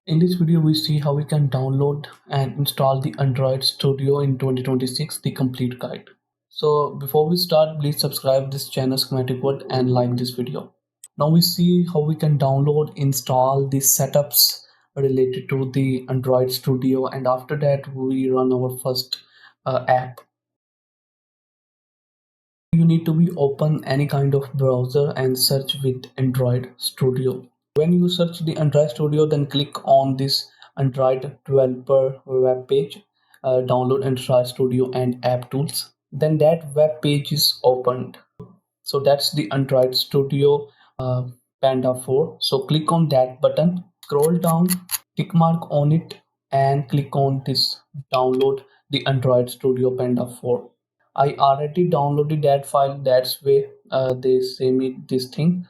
In this video, we see how we can download and install the Android Studio in 2026, the complete guide. So before we start, please subscribe this channel Schematic World and like this video. Now we see how we can download, install the setups related to the Android Studio, and after that we run our first app. You need to be open any kind of browser and search with Android Studio. When you search the Android Studio, then click on this Android developer web page, download Android Studio and app tools. Then that web page is opened. So that's the Android Studio uh, Panda 4. So click on that button, scroll down, tick mark on it, and click on this download the Android Studio Panda 4. I already downloaded that file. That's why they say me this thing.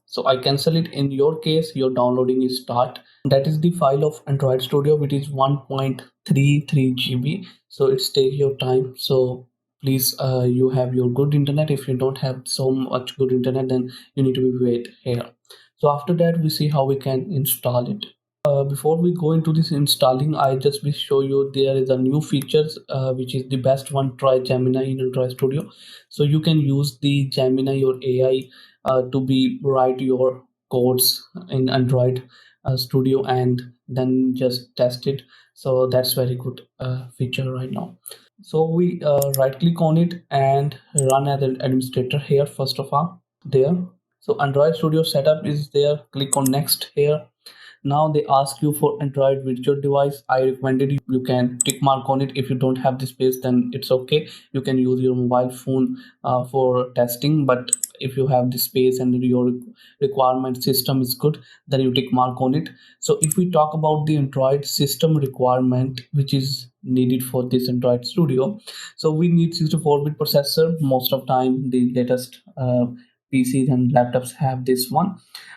So I cancel it. In your case, your downloading is start. That is the file of Android Studio, which is 1.33 GB. So it's take your time. So please, you have your good internet. If you don't have so much good internet, then you need to be wait here. So after that, we see how we can install it. Before we go into this installing, I just will show you there is a new features which is the best one. Try Gemini in Android Studio. So you can use the Gemini or AI to be write your codes in Android Studio and then just test it. So that's very good feature right now. So we right click on it and run as an administrator here first of all there. So Android Studio setup is there. Click on next here. Now they ask you for Android virtual device. I recommended you can tick mark on it. If you don't have the space, then it's okay. You can use your mobile phone for testing. But if you have the space and your requirement system is good, then you tick mark on it. So if we talk about the Android system requirement, which is needed for this Android Studio, so we need 64-bit processor. Most of time, the latest PCs and laptops have this one,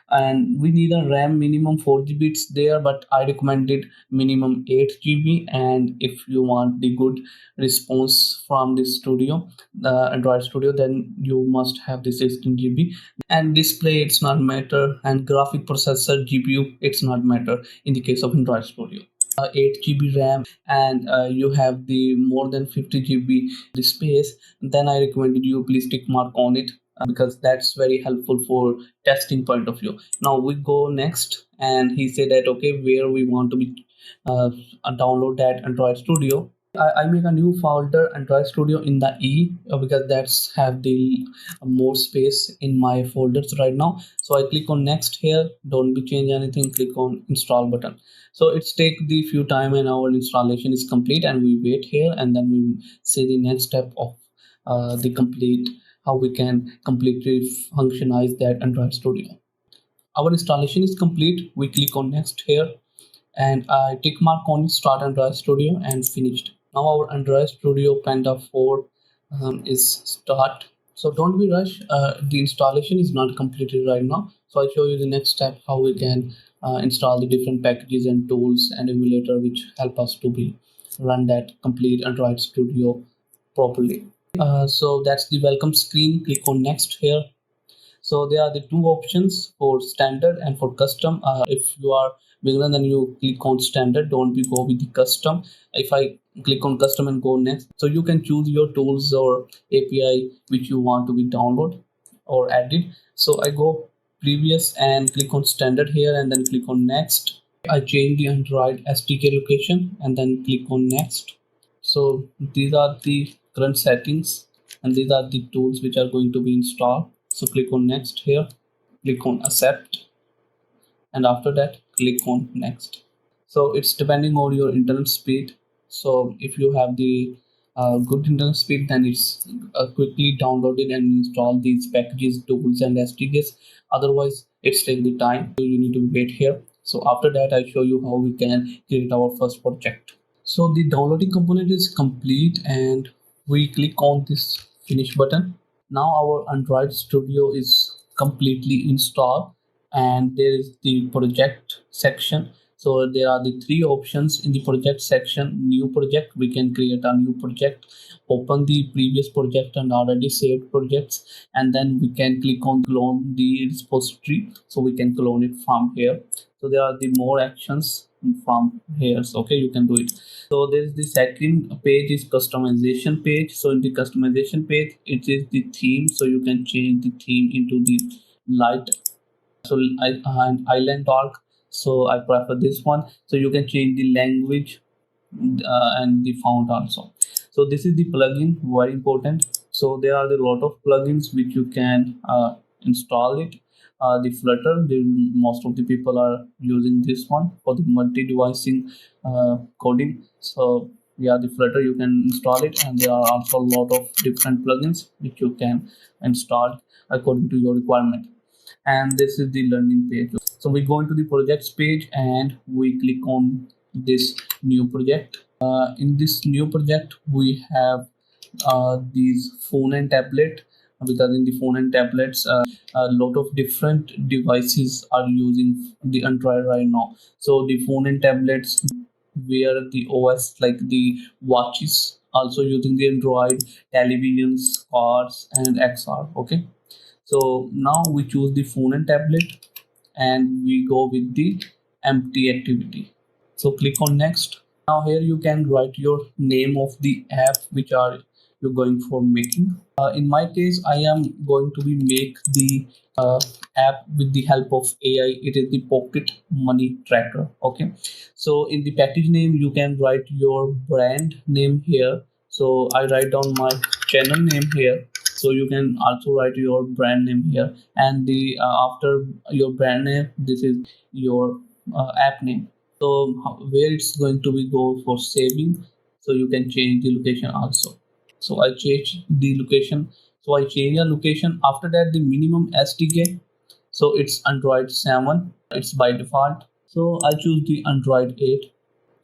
and we need a RAM minimum 4 GB bits there, but I recommended minimum 8 GB. And if you want the good response from the studio, the Android Studio, then you must have the 16 GB. And display, it's not matter, and graphic processor GPU, it's not matter in the case of Android Studio. 8 GB RAM, and you have the more than 50 GB the space, then I recommended you please tick mark on it, because that's very helpful for testing point of view. Now we go next, and he said that okay, where we want to be uh, download that Android Studio. I make a new folder Android Studio in the E, because that's have the more space in my folders right now. So I click on next here, don't be change anything, click on install button. So it's take the few time and our installation is complete, and we wait here, and then we see the next step of the complete, how we can completely functionize that Android Studio. Our installation is complete. We click on next here, and I tick mark on start Android Studio and finished. Now our Android Studio Panda 4 is start. So don't be rush. The installation is not completed right now. So I show you the next step, how we can install the different packages and tools and emulator which help us to be run that complete Android Studio properly. So that's the welcome screen. Click on next here. So there are the two options for standard and for custom. If you are beginner, then you click on standard, don't be go with the custom. If I click on custom and go next, so you can choose your tools or API which you want to be download or added. So I go previous and click on standard here, and then click on next. I change the Android SDK location and then click on next. So these are the current settings, and these are the tools which are going to be installed. So click on next here, click on accept, and after that click on next. So it's depending on your internet speed. So if you have the good internet speed, then it's quickly downloaded and install these packages, tools and SDKs. Otherwise it's take the time, so you need to wait here. So after that I show you how we can create our first project. So the downloading component is complete, and we click on this finish button. Now our Android Studio is completely installed, and there is the project section. So there are the three options in the project section. New project, we can create a new project, open the previous project and already saved projects, and then we can click on clone the repository, so we can clone it from here. So there are the more actions from here, so okay, you can do it. So there's the second page is customization page. So in the customization page, it is the theme, so you can change the theme into the light. So island talk, so I prefer this one. So you can change the language and the font also. So this is the plugin, very important. So there are a lot of plugins which you can install it. The Flutter, most of the people are using this one for the multi-device coding. So yeah, the Flutter you can install it, and there are also a lot of different plugins which you can install according to your requirement. And this is the learning page. So we go into the projects page and we click on this new project. In this new project we have these phone and tablet, because in the phone and tablets a lot of different devices are using the Android right now. So the phone and tablets where the OS like the watches also using the Android, televisions, cars and XR. Okay, so now we choose the phone and tablet and we go with the empty activity. So click on next. Now here you can write your name of the app which are you going for making. In my case, I am going to be make the app with the help of AI. It is the pocket money tracker. Okay. So in the package name, you can write your brand name here. So I write down my channel name here. So you can also write your brand name here, and the after your brand name, this is your app name. So where it's going to be go for saving, so you can change the location also. So I change the location. So I change the location. After that, the minimum SDK, so it's Android 7, it's by default. So I choose the Android 8,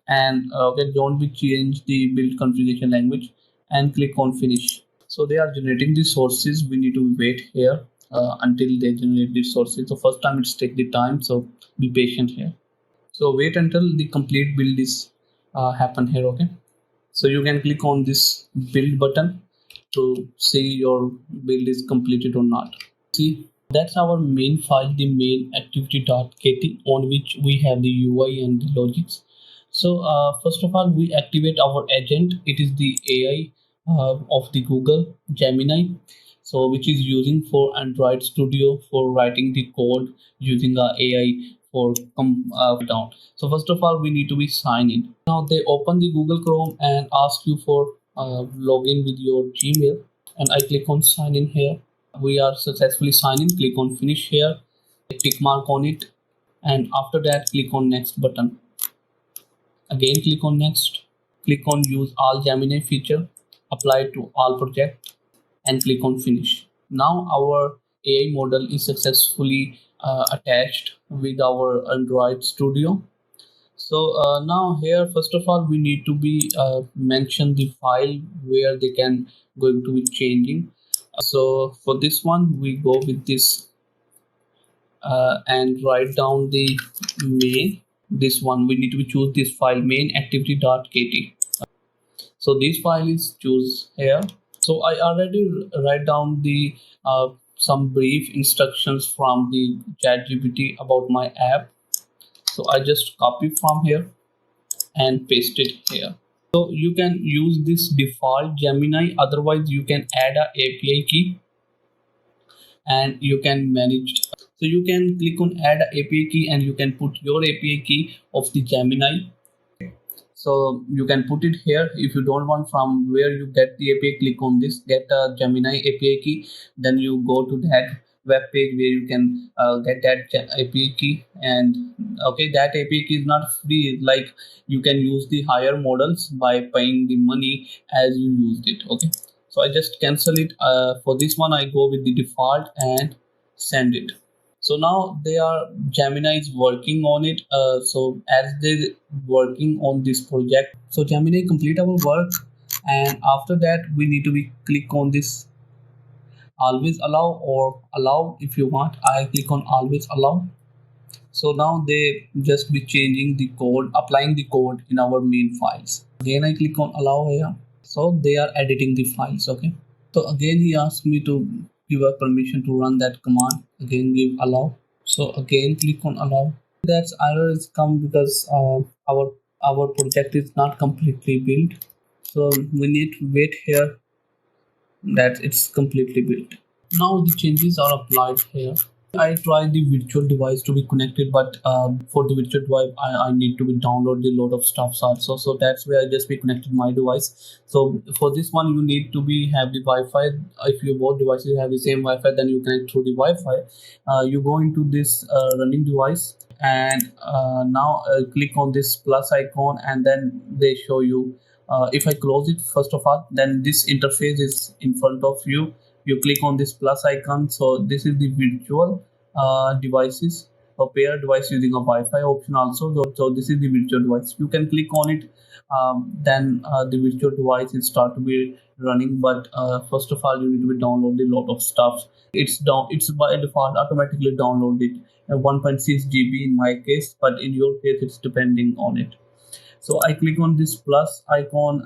and okay, don't be change the build configuration language, and click on finish. So they are generating the sources. We need to wait here until they generate the sources. So first time it's take the time, so be patient here. So wait until the complete build is happen here. Okay, so you can click on this build button to see your build is completed or not. See, that's our main file, the main activity.kt, on which we have the UI and the logics. So first of all, we activate our agent. It is the AI of the Google Gemini, so which is using for Android Studio for writing the code using AI for down. So first of all, we need to be sign in. Now they open the Google Chrome and ask you for login with your Gmail, and I click on sign in here. We are successfully signed in. Click on finish here, tick mark on it, and after that click on next button. Again click on next, click on use all Gemini feature, apply to all project, and click on finish. Now our AI model is successfully attached with our Android Studio. So now here first of all we need to be mention the file where they can going to be changing. So for this one we go with this and write down the main. This one we need to choose this file main activity.kt. So this file is choose here. So I already write down the some brief instructions from the ChatGPT about my app. So I just copy from here and paste it here. So you can use this default Gemini, otherwise you can add a API key and you can manage. So you can click on add a API key and you can put your API key of the Gemini. So you can put it here. If you don't want from where you get the API, click on this get a Gemini API key. Then you go to that web page where you can get that API key. And okay, that API key is not free. Like you can use the higher models by paying the money as you used it. Okay, so I just cancel it. For this one, I go with the default and send it. So now they are Gemini is working on it. So as they working on this project, so Gemini complete our work, and after that we need to be click on this always allow or allow if you want. I click on always allow, So now they just be changing the code, applying the code in our main files. Again, I click on allow here. So they are editing the files. Okay. So again, he asked me to give a permission to run that command. Again, give allow. So again, click on allow. That's error is come because our project is not completely built. So we need to wait here that it's completely built. Now the changes are applied here. I try the virtual device to be connected, but for the virtual device, I need to be download the load of stuffs also. So that's where I just be connected my device. So for this one, you need to be have the Wi-Fi. If you both devices have the same Wi-Fi, then you connect through the Wi-Fi. You go into this running device, and now click on this plus icon, and then they show you. If I close it first of all, then this interface is in front of you. You click on this plus icon. So this is the virtual devices, a pair device using a Wi-Fi option also. So this is the virtual device. You can click on it. Then the virtual device will start to be running. But first of all, you need to be download a lot of stuff. It's down. It's by default automatically downloaded 1.6 GB in my case, but in your case, it's depending on it. So I click on this plus icon.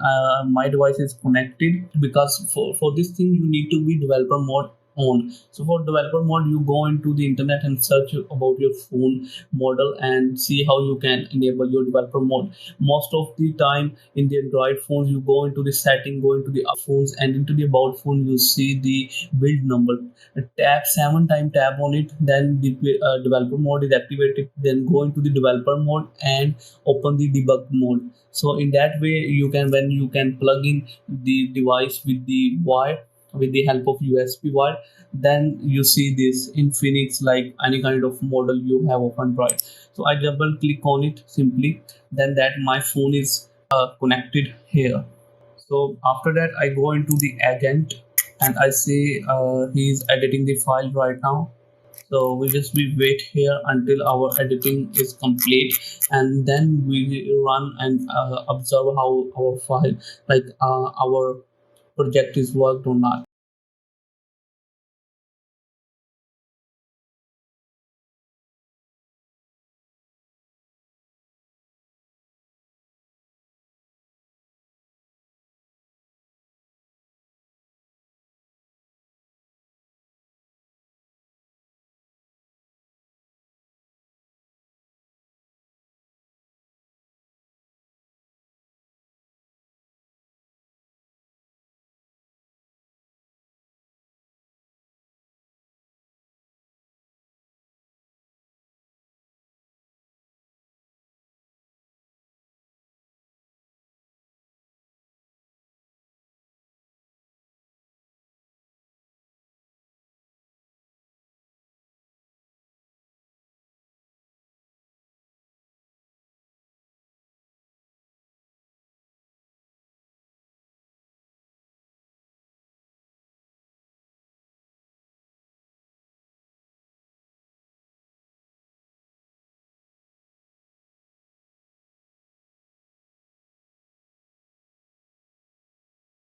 My device is connected because for this thing you need to be developer mode on. So for developer mode, you go into the internet and search about your phone model and see how you can enable your developer mode. Most of the time in the Android phones, you go into the setting, go into the phones, and into the about phone you see the build number. Tap 7 time tab on it, then the developer mode is activated. Then go into the developer mode and open the debug mode. So in that way you can, when you can plug in the device with the wire, with the help of USB wire, then you see this Infinix like any kind of model you have of Android. So I double click on it simply, then that my phone is connected here. So after that I go into the agent, and I see he's editing the file right now. So we just we wait here until our editing is complete, and then we run and observe how our file, like our project is worked or not.